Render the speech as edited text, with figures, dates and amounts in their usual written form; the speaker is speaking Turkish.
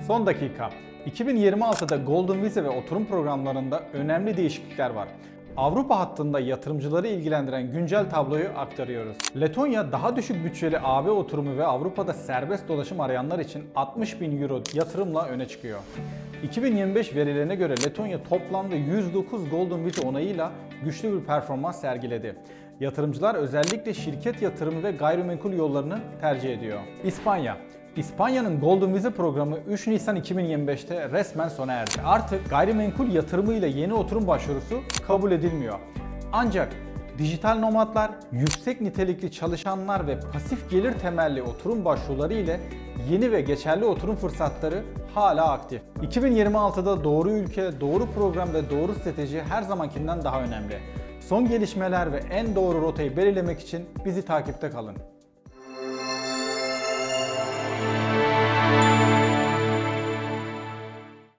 Son dakika. 2026'da Golden Vize ve oturum programlarında önemli değişiklikler var. Avrupa hattında yatırımcıları ilgilendiren güncel tabloyu aktarıyoruz. Letonya daha düşük bütçeli AB oturumu ve Avrupa'da serbest dolaşım arayanlar için 60.000 euro yatırımla öne çıkıyor. 2025 verilerine göre Letonya toplamda 109 Golden Vize onayıyla güçlü bir performans sergiledi. Yatırımcılar özellikle şirket yatırımı ve gayrimenkul yollarını tercih ediyor. İspanya'nın Golden Vize programı 3 Nisan 2025'te resmen sona erdi. Artık gayrimenkul yatırımıyla yeni oturum başvurusu kabul edilmiyor. Ancak dijital nomadlar, yüksek nitelikli çalışanlar ve pasif gelir temelli oturum başvuruları ile yeni ve geçerli oturum fırsatları hala aktif. 2026'da doğru ülke, doğru program ve doğru strateji her zamankinden daha önemli. Son gelişmeler ve en doğru rotayı belirlemek için bizi takipte kalın.